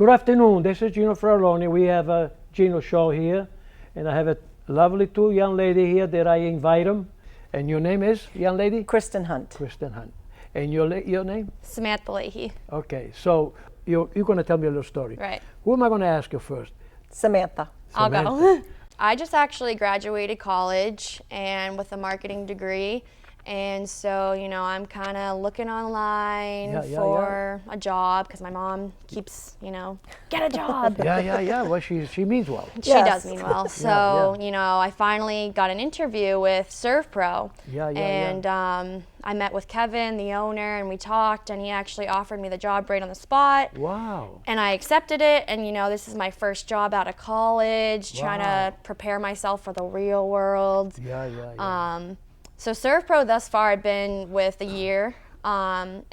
Good afternoon. This is Gino Fraloni. We have a Gino show here, and I have a lovely two young lady here that I invite them. And your name is, young lady? Kristin Hunt. Kristin Hunt. And your name? Samantha Leahy. Okay, so you're going to tell me a little story. Right. Who am I going to ask you first? Samantha. I'll go. I just actually graduated college and with a marketing degree. And so, you know, I'm kind of looking online for a job because my mom keeps, you know, get a job. Yeah. Well, she means well. She does mean well. So, you know, I finally got an interview with Servpro. And I met with Kevin, the owner, and we talked, and he actually offered me the job right on the spot. Wow. And I accepted it, and you know, this is my first job out of college, trying to prepare myself for the real world. So Servpro thus far I've been with a year, and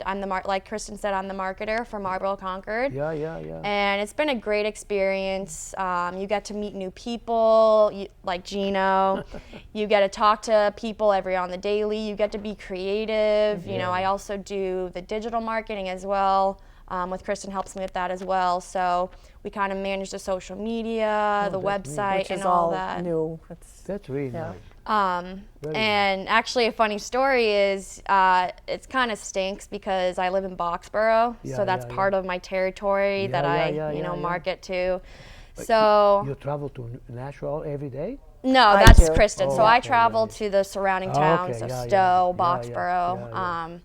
I'm like Kristin said, I'm the marketer for Marlboro Concord. And it's been a great experience. You get to meet new people, like Gino. You get to talk to people on the daily. You get to be creative. You know, I also do the digital marketing as well. With Kristin helps me with that as well. So we kind of manage the social media, the website, and all that. New. That's really nice. And actually a funny story is it's kind of stinks because I live in Boxborough, so that's part of my territory that I market to. But so you travel to Nashville every day? No, that's Kristin. So I travel to the surrounding towns of Stowe, Boxborough.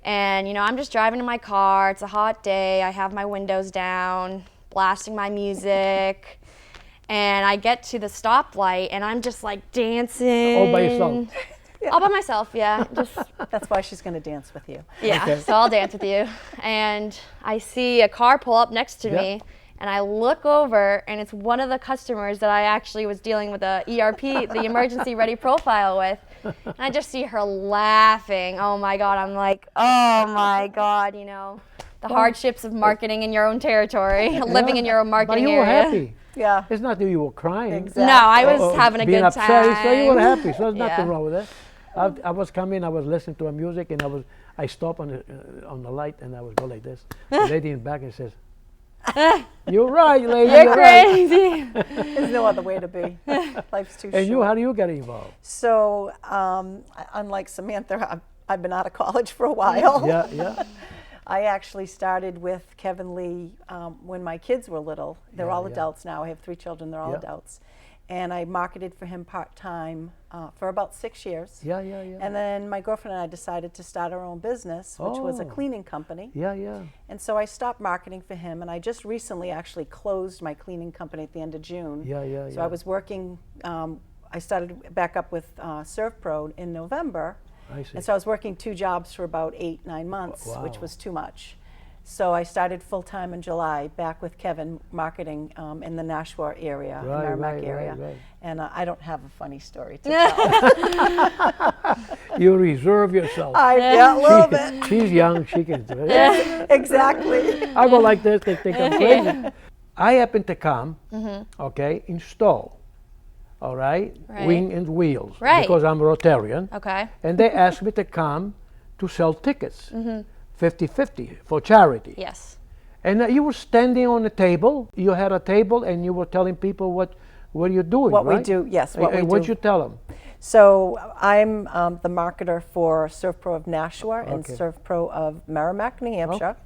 And you know, I'm just driving in my car. It's a hot day. I have my windows down, blasting my music. And I get to the stoplight, and I'm just like dancing. All by yourself? All by myself, yeah. That's why she's going to dance with you. Yeah, so I'll dance with you. And I see a car pull up next to me, and I look over, and it's one of the customers that I actually was dealing with the ERP, the emergency ready profile with. And I just see her laughing. Oh my God, I'm like, oh my God, you know, the hardships of marketing in your own territory, living in your own marketing area. But you were happy. Yeah. It's not that you were crying. Exactly. No, I was having a good upset, time. So you were happy, so there's nothing wrong with that. I was coming, I was listening to music, and I stopped on the light, and I would go like this. The lady in the back and says, "You're right, lady. You're crazy." There's no other way to be. Life's too short. And you, how do you get involved? So, unlike Samantha, I've been out of college for a while. I actually started with Kevin Lee when my kids were little. They're all adults now. I have 3 children. They're all adults. And I marketed for him part-time for about 6 years. And then my girlfriend and I decided to start our own business, which was a cleaning company. And so I stopped marketing for him, and I just recently actually closed my cleaning company at the end of June. So I was working, I started back up with Servpro in November. And so I was working 2 jobs for about 8-9 months, which was too much. So I started full-time in July, back with Kevin, marketing in the Nashua area, Merrimack area. And I don't have a funny story to tell. You reserve yourself. Yeah, a little bit. She's young, she can do it. Exactly. I go like this, they think I'm crazy. I happen to come, okay, in Stowe. All right, Wing and Wheels, because I'm Rotarian. And they asked me to come to sell tickets, 50-50 for charity. And you were standing on a table. You had a table, and you were telling people what you're doing. What we do, yes. What we do. What'd you tell them? So I'm the marketer for Servpro of Nashua and Servpro of Merrimack, New Hampshire.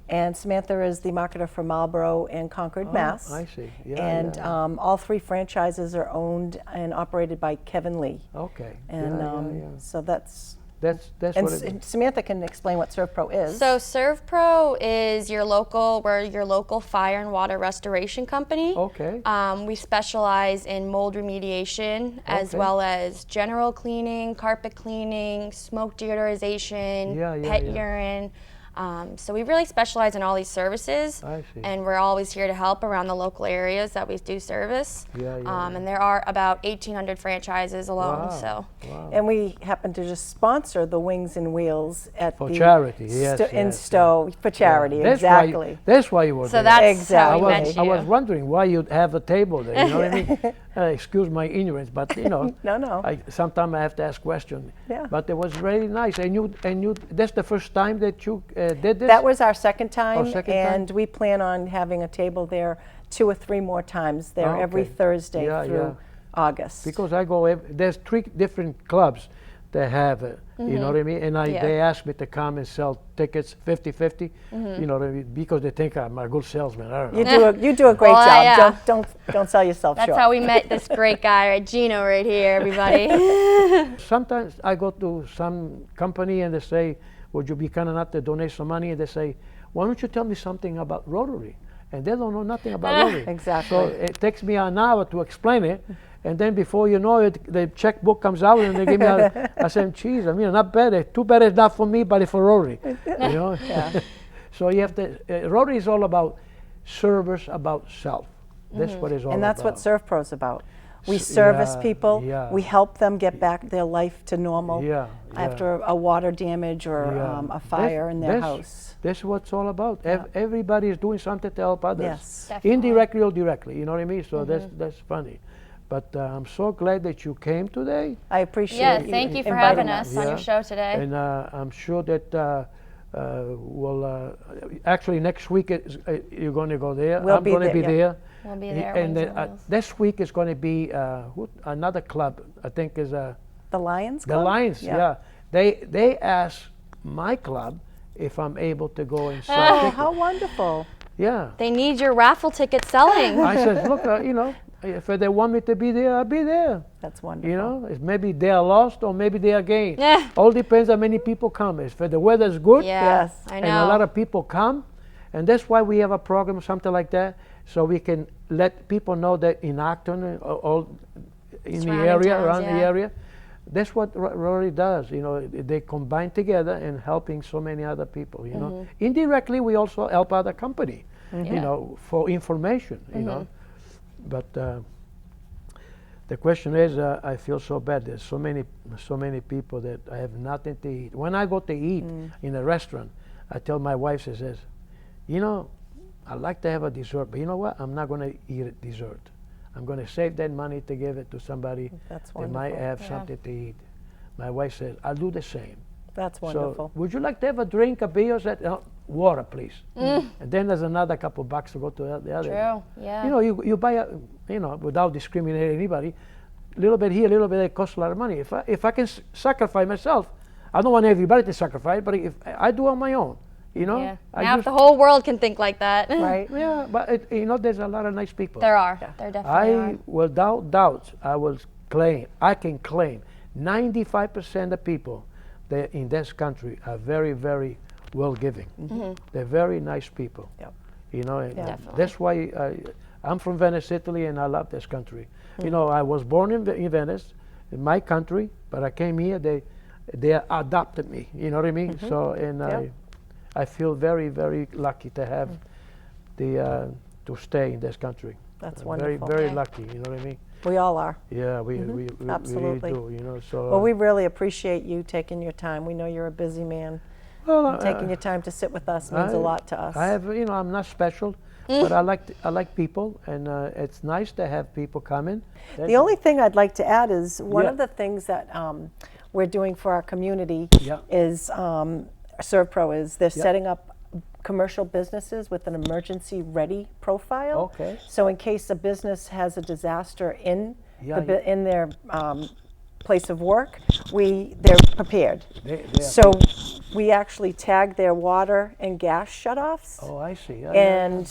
And Samantha is the marketer for Marlboro and Concord, Mass. I see. And all 3 franchises are owned and operated by Kevin Lee. And so that's what it is. Samantha can explain what Servpro is. So Servpro is we're your local fire and water restoration company. We specialize in mold remediation as well as general cleaning, carpet cleaning, smoke deodorization, pet urine. So we really specialize in all these services, and we're always here to help around the local areas that we do service. And there are about 1,800 franchises alone. And we happen to just sponsor the Wings and Wheels at for charity. In Stowe for charity. Exactly. That's why you were there. So that's how we met you. I was wondering why you'd have a table there. You know what I mean? Excuse my ignorance, but you know. Sometimes I have to ask questions. But it was really nice. And you. That's the first time that you did this? That was our second time, second and time? we plan on having a table there 2 or 3 more times there every Thursday through August. Because I go, there's 3 different clubs that have it, you know what I mean? And they ask me to come and sell tickets 50-50, you know what I mean? Because they think I'm a good salesman. I don't know. You do a great job. Don't sell yourself short. That's how we met this great guy, right? Gino right here, everybody. Sometimes I go to some company and they say, would you be kind enough to donate some money? And they say, why don't you tell me something about Rotary? And they don't know nothing about Rotary. Exactly. So it takes me an hour to explain it. And then before you know it, the checkbook comes out and they give me I say, geez, I mean, not bad. Too bad it's not for me, but it's for Rotary. You know? So you have to, Rotary is all about service, about self. That's what it's all about. And that's what Servpro is about. We service people. We help them get back their life to normal after a water damage or a fire in their house. That's what it's all about. Everybody is doing something to help others. Yes. Indirectly or directly, you know what I mean? So that's funny. But I'm so glad that you came today. I appreciate you thank you for having us on your show today. And I'm sure that actually next week you're going to go there. We'll I'm going to be there. We'll be there. And this week is going to be another club, I think is the Lions Club? The Lions, yeah. They asked my club if I'm able to go and sell tickets. How wonderful. Yeah. They need your raffle ticket selling. I said, look, you know, if they want me to be there, I'll be there. That's wonderful. You know, maybe they are lost or maybe they are gained. All depends how many people come. If the weather's good, yes, I know. and a lot of people come, and that's why we have a program, something like that, so we can let people know that in Acton, all in the area, around the area, that's what Rotary does. You know, they combine together and helping so many other people. You know, indirectly we also help other company. You know, for information. You know. But the question is, I feel so bad. There's so many people that I have nothing to eat. When I go to eat in a restaurant, I tell my wife, she says, you know, I like to have a dessert, but you know what? I'm not going to eat a dessert. I'm going to save that money to give it to somebody that might have something to eat. My wife says, I'll do the same. That's wonderful. So, would you like to have a drink, a beer, or water, please? And then there's another couple bucks to go to the other. True, yeah. You know, you buy you know, without discriminating anybody, a little bit here, a little bit there, it costs a lot of money. If I can sacrifice myself, I don't want everybody to sacrifice, but if I do on my own, you know. Yeah. Now if the whole world can think like that. Right. Yeah, but you know, there's a lot of nice people. There are. There definitely are. Without doubt, I can claim 95% of people that in this country are very, very well giving. They're very nice people. You know, that's why I'm from Venice, Italy, and I love this country. You know, I was born in Venice, in my country, but I came here. They adopted me. You know what I mean? So, and I feel very, very lucky to have to stay in this country. That's wonderful. Very, very lucky. You know what I mean? We all are. Yeah, we Absolutely. really do. You know, so. Well, we really appreciate you taking your time. We know you're a busy man. Well, taking your time to sit with us means a lot to us. I have, you know, I'm not special, but I like people, and it's nice to have people come in. The only thing I'd like to add is one of the things that we're doing for our community is Servpro is they're setting up commercial businesses with an emergency ready profile. Okay. So in case a business has a disaster in their place of work, they're prepared. So we actually tag their water and gas shutoffs. Oh, I see. And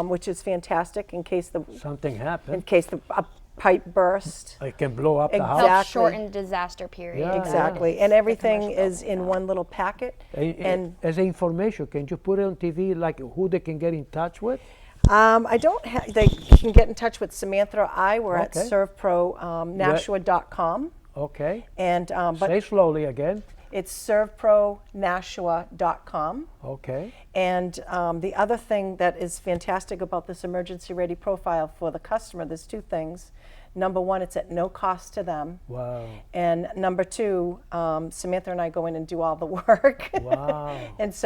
which is fantastic in case something happens. In case a pipe burst. It can blow up the house. Help shorten disaster period. Exactly. And everything is in one little packet. And as information, can you put it on TV, like who they can get in touch with? I don't have, they can get in touch with Samantha or I. We're at servpronashua.com. Okay. And but say slowly again. It's servpronashua.com. Okay. And the other thing that is fantastic about this emergency ready profile for the customer, there's 2 things. Number 1, it's at no cost to them. Wow. And number 2, Samantha and I go in and do all the work. Wow. And it's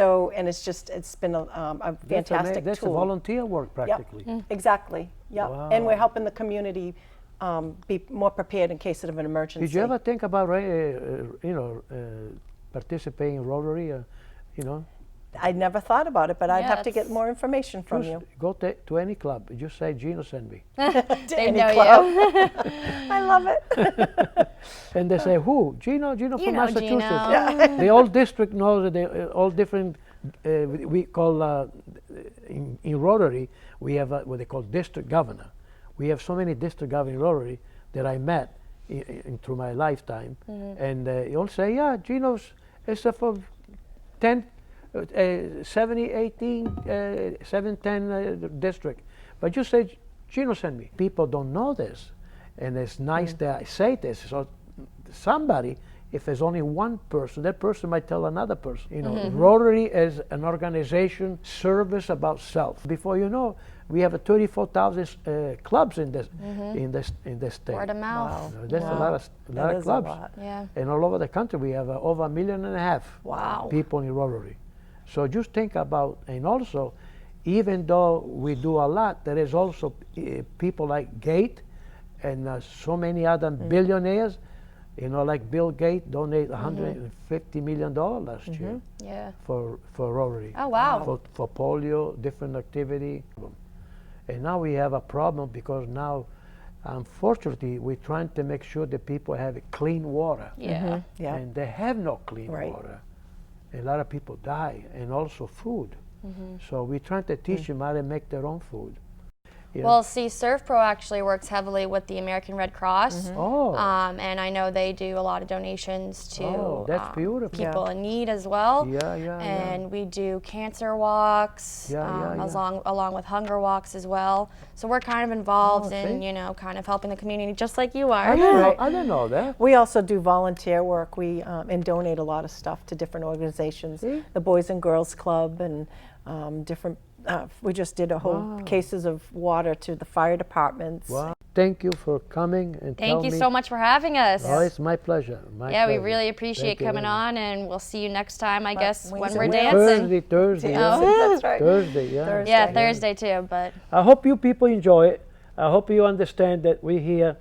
been a fantastic tool. That's a volunteer work practically. Yep. Exactly. Yep. Wow. And we're helping the community be more prepared in case of an emergency. Did you ever think about, participating in Rotary? You know. I never thought about it, but I'd have to get more information from you. Go to any club. Just say, Gino sent me. They know you. I love it. And they say, who? Gino from Massachusetts. Gino. Yeah. The whole district knows that all different, we call, in Rotary, we have what they call district governor. We have so many district governors in Rotary that I met through my lifetime. And they all say, yeah, Gino's is for 10, 70, 18, 7, 10 district. But you say, Gino sent me. People don't know this. And it's nice that I say this. So somebody, if there's only one person, that person might tell another person. You know, Rotary is an organization, service about self. Before you know, we have 34,000 clubs in this state. Word of mouth. Wow. That's a lot of clubs. Yeah. And all over the country, we have over 1.5 million people in Rotary. So just think about, and also, even though we do a lot, there is also people like Gates and so many other billionaires, you know, like Bill Gates donated $150 million last year for Rotary. Oh, wow. For polio, different activity. And now we have a problem because now, unfortunately, we're trying to make sure that people have clean water. Yeah. And they have no clean water. A lot of people die, and also food. So we're trying to teach them how to make their own food. Well, see, Servpro actually works heavily with the American Red Cross. And I know they do a lot of donations to that's beautiful. people in need as well. And we do cancer walks, along with hunger walks as well. So we're kind of involved in, you know, kind of helping the community just like you are. I didn't know that. We also do volunteer work. We and donate a lot of stuff to different organizations, the Boys and Girls Club and different. We just did a whole cases of water to the fire departments. Wow. Thank you for coming and Thank you so much for having us. Oh, it's my pleasure. We really appreciate coming on, and we'll see you next time, I guess, when we're dancing. Thursday. That's right. Thursday, Thursday too, but. I hope you people enjoy it. I hope you understand that we're here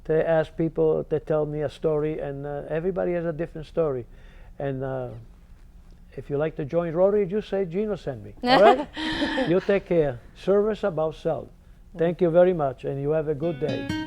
to ask people to tell me a story, and everybody has a different story. And if you like to join Rotary, just say, Gino sent me. All right? You take care. Service about self. Thank you very much, and you have a good day.